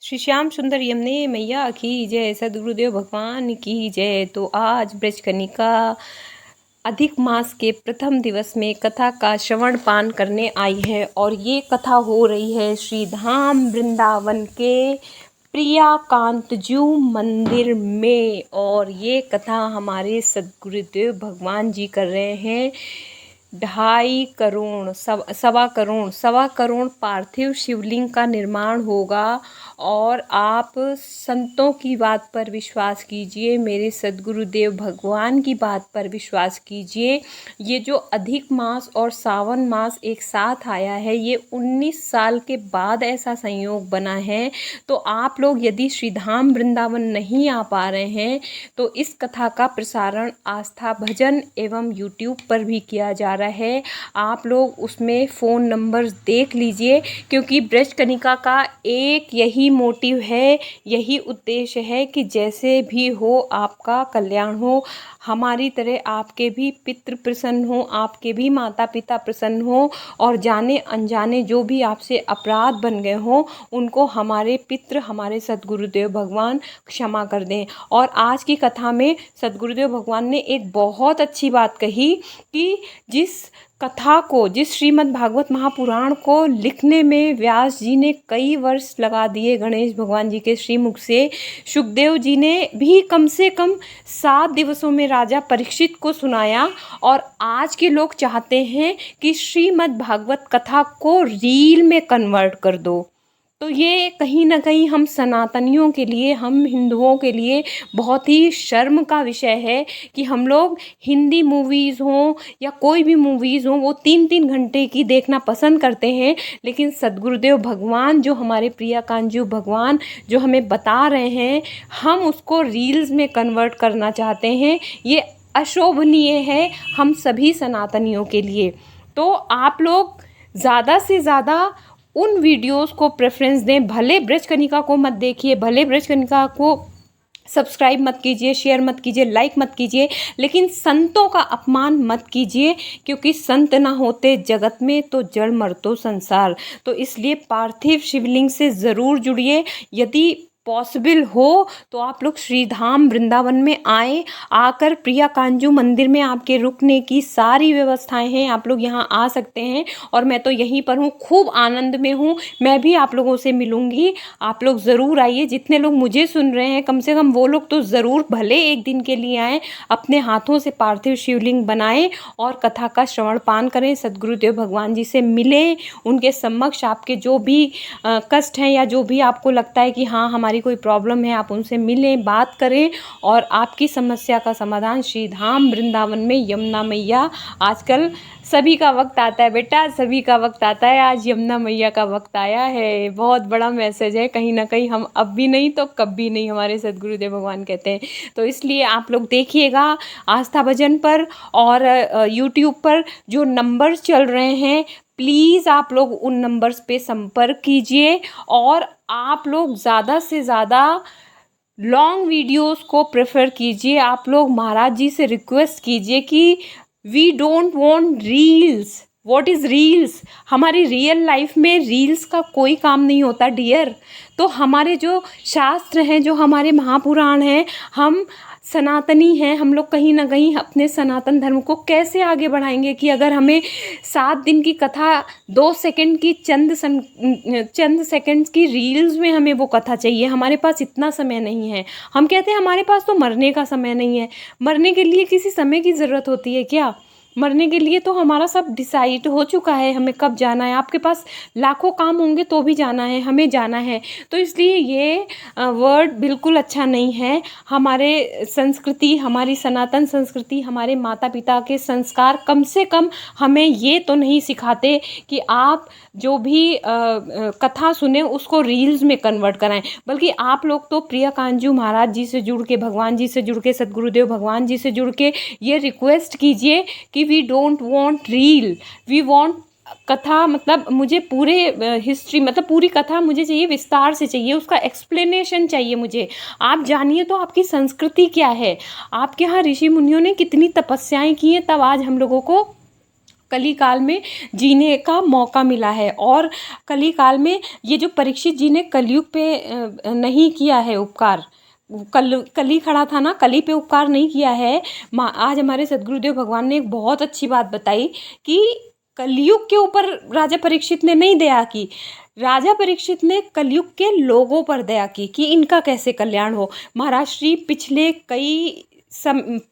श्री श्याम सुंदर यमुने मैया की जय, सदगुरुदेव भगवान की जय। तो आज ब्रजकनिका अधिक मास के प्रथम दिवस में कथा का श्रवण पान करने आई है और ये कथा हो रही है श्री धाम वृंदावन के प्रिया कांतजू मंदिर में। और ये कथा हमारे सदगुरुदेव भगवान जी कर रहे हैं। 2.5 करोड़ सवा करोड़ पार्थिव शिवलिंग का निर्माण होगा। और आप संतों की बात पर विश्वास कीजिए, मेरे सदगुरुदेव भगवान की बात पर विश्वास कीजिए। ये जो अधिक मास और सावन मास एक साथ आया है, ये 19 साल के बाद ऐसा संयोग बना है। तो आप लोग यदि श्रीधाम वृंदावन नहीं आ पा रहे हैं तो इस कथा का प्रसारण आस्था भजन एवं यूट्यूब पर भी किया जा रहा है। आप लोग उसमें फ़ोन नंबर्स देख लीजिए, क्योंकि ब्रजकनिका का एक यही मोटिव है, यही उद्देश्य है कि जैसे भी हो आपका कल्याण हो, हमारी तरह आपके भी पितृ प्रसन्न हो, आपके भी माता पिता प्रसन्न हो, और जाने अनजाने जो भी आपसे अपराध बन गए हों उनको हमारे पितृ, हमारे सदगुरुदेव भगवान क्षमा कर दें। और आज की कथा में सदगुरुदेव भगवान ने एक बहुत अच्छी बात कही कि जिस कथा को, जिस श्रीमद् भागवत महापुराण को लिखने में व्यास जी ने कई वर्ष लगा दिए गणेश भगवान जी के श्रीमुख से, शुकदेव जी ने भी कम से कम 7 दिवसों में राजा परीक्षित को सुनाया। और आज के लोग चाहते हैं कि श्रीमद् भागवत कथा को रील में कन्वर्ट कर दो। तो ये कहीं ना कहीं हम सनातनियों के लिए, हम हिंदुओं के लिए बहुत ही शर्म का विषय है कि हम लोग हिंदी मूवीज़ हों या कोई भी मूवीज़ हों वो 3-3 घंटे की देखना पसंद करते हैं, लेकिन सदगुरुदेव भगवान जो हमारे प्रिया कांजू भगवान जो हमें बता रहे हैं, हम उसको रील्स में कन्वर्ट करना चाहते हैं। ये अशोभनीय है हम सभी सनातनियों के लिए। तो आप लोग ज़्यादा से ज़्यादा उन वीडियोस को प्रेफरेंस दें। भले ब्रजकनिका को मत देखिए, भले ब्रजकनिका को सब्सक्राइब मत कीजिए, शेयर मत कीजिए, लाइक मत कीजिए, लेकिन संतों का अपमान मत कीजिए, क्योंकि संत ना होते जगत में तो जड़ मरतो संसार। तो इसलिए पार्थिव शिवलिंग से ज़रूर जुड़िए। यदि पॉसिबल हो तो आप लोग श्रीधाम वृंदावन में आए, आकर प्रिया कांजू मंदिर में आपके रुकने की सारी व्यवस्थाएं हैं, आप लोग यहाँ आ सकते हैं। और मैं तो यहीं पर हूँ, खूब आनंद में हूँ, मैं भी आप लोगों से मिलूँगी। आप लोग ज़रूर आइए। जितने लोग मुझे सुन रहे हैं, कम से कम वो लोग तो ज़रूर भले एक दिन के लिए आएँ, अपने हाथों से पार्थिव शिवलिंग बनाएं और कथा का श्रवण पान करें, सदगुरुदेव भगवान जी से मिलें, उनके समक्ष आपके जो भी कष्ट हैं या जो भी आपको लगता है कि हाँ हमारी कोई प्रॉब्लम है, आप उनसे मिलें, बात करें और आपकी समस्या का समाधान श्रीधाम वृंदावन में यमुना मैया। आजकल सभी का वक्त आता है बेटा, सभी का वक्त आता है। आज यमुना मैया का वक्त आया है। बहुत बड़ा मैसेज है, कहीं ना कहीं हम अब भी नहीं तो कभी नहीं, हमारे सदगुरुदेव भगवान कहते हैं। तो इसलिए आप लोग देखिएगा आस्था भजन पर और यूट्यूब पर जो नंबर्स चल रहे हैं, प्लीज़ आप लोग उन नंबर्स पे संपर्क कीजिए। और आप लोग ज़्यादा से ज़्यादा लॉन्ग वीडियोस को प्रेफर कीजिए। आप लोग महाराज जी से रिक्वेस्ट कीजिए कि we don't want reels. What is reels? हमारी रियल लाइफ में रील्स का कोई काम नहीं होता डियर। तो हमारे जो शास्त्र हैं, जो हमारे महापुराण हैं, हम सनातनी हैं, हम लोग कहीं ना कहीं अपने सनातन धर्म को कैसे आगे बढ़ाएंगे कि अगर हमें 7 दिन की कथा 2 सेकंड की चंद सेकंड्स की रील्स में हमें वो कथा चाहिए। हमारे पास इतना समय नहीं है। हम कहते हैं हमारे पास तो मरने का समय नहीं है। मरने के लिए किसी समय की ज़रूरत होती है क्या? मरने के लिए तो हमारा सब डिसाइड हो चुका है, हमें कब जाना है। आपके पास लाखों काम होंगे तो भी जाना है, हमें जाना है। तो इसलिए ये वर्ड बिल्कुल अच्छा नहीं है। हमारे संस्कृति, हमारी सनातन संस्कृति, हमारे माता पिता के संस्कार कम से कम हमें ये तो नहीं सिखाते कि आप जो भी कथा सुने उसको रील्स में कन्वर्ट कराएं। बल्कि आप लोग तो प्रिया कांजू महाराज जी से जुड़ के, भगवान जी से जुड़ के, सदगुरुदेव भगवान जी से जुड़ के ये रिक्वेस्ट कीजिए कि we don't want reel, we want कथा। मतलब मुझे पूरे हिस्ट्री, मतलब पूरी कथा मुझे चाहिए, विस्तार से चाहिए, उसका एक्सप्लेनेशन चाहिए मुझे। आप जानिए तो आपकी संस्कृति क्या है, आपके यहाँ ऋषि मुनियों ने कितनी तपस्याएं की हैं, तब आज हम लोगों को कली काल में जीने का मौका मिला है। और कली काल में ये जो परीक्षित जी ने कलयुग पे नहीं किया है उपकार, कली खड़ा था ना, कली पे उपकार नहीं किया है। आज हमारे सद्गुरुदेव भगवान ने एक बहुत अच्छी बात बताई कि कलयुग के ऊपर राजा परीक्षित ने नहीं दया की, राजा परीक्षित ने कलयुग के लोगों पर दया की कि इनका कैसे कल्याण हो। महाराज श्री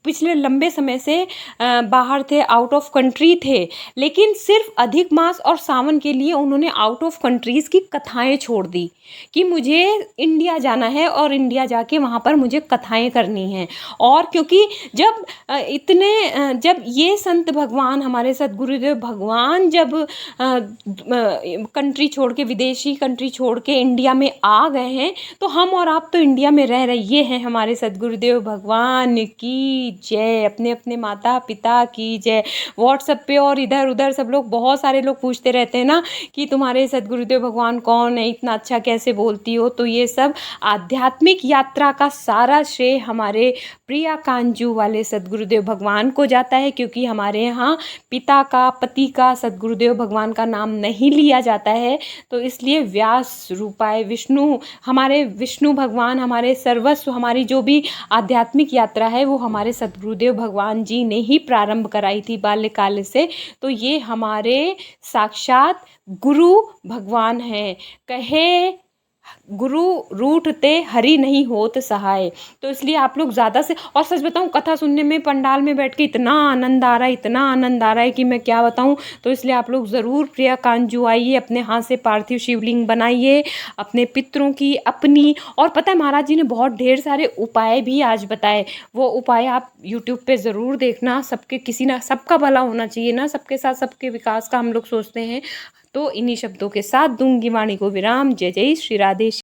पिछले लंबे समय से बाहर थे, आउट ऑफ कंट्री थे, लेकिन सिर्फ अधिक मास और सावन के लिए उन्होंने आउट ऑफ कंट्रीज़ की कथाएं छोड़ दी कि मुझे इंडिया जाना है और इंडिया जाके वहाँ पर मुझे कथाएं करनी हैं। और क्योंकि जब ये संत भगवान हमारे सद्गुरुदेव भगवान जब कंट्री छोड़ के, विदेशी कंट्री छोड़ के इंडिया में आ गए हैं, तो हम और आप तो इंडिया में रह रहे हैं। हमारे सद्गुरुदेव भगवान की जय, अपने अपने माता पिता की जय। व्हाट्सएप पे और इधर उधर सब लोग, बहुत सारे लोग पूछते रहते हैं ना कि तुम्हारे सद्गुरुदेव भगवान कौन है, इतना अच्छा कैसे बोलती हो। तो ये सब आध्यात्मिक यात्रा का सारा श्रेय हमारे प्रिया कांजू वाले सद्गुरुदेव भगवान को जाता है, क्योंकि हमारे यहाँ पिता का, पति का, सद्गुरुदेव भगवान का नाम नहीं लिया जाता है। तो इसलिए व्यास रूपाय विष्णु, हमारे विष्णु भगवान, हमारे सर्वस्व, हमारी जो भी आध्यात्मिक यात्रा है वो हमारे सद्गुरुदेव भगवान जी ने ही प्रारंभ कराई थी बाल्यकाल से। तो ये हमारे साक्षात गुरु भगवान हैं। कहे गुरु रूठते हरि नहीं होत सहाय। तो इसलिए आप लोग ज़्यादा से, और सच बताऊं, कथा सुनने में पंडाल में बैठ के इतना आनंद आ रहा है, इतना आनंद आ रहा है कि मैं क्या बताऊं। तो इसलिए आप लोग ज़रूर प्रिया कांजू आइए, अपने हाथ से पार्थिव शिवलिंग बनाइए, अपने पितरों की, अपनी। और पता है महाराज जी ने बहुत ढेर सारे उपाय भी आज बताए, वो उपाय आप यूट्यूब पे ज़रूर देखना। सबका भला होना चाहिए ना, सबके साथ सबके विकास का हम लोग सोचते हैं। तो इन्हीं शब्दों के साथ दूंगी वाणी को विराम। जय जय श्री राधे।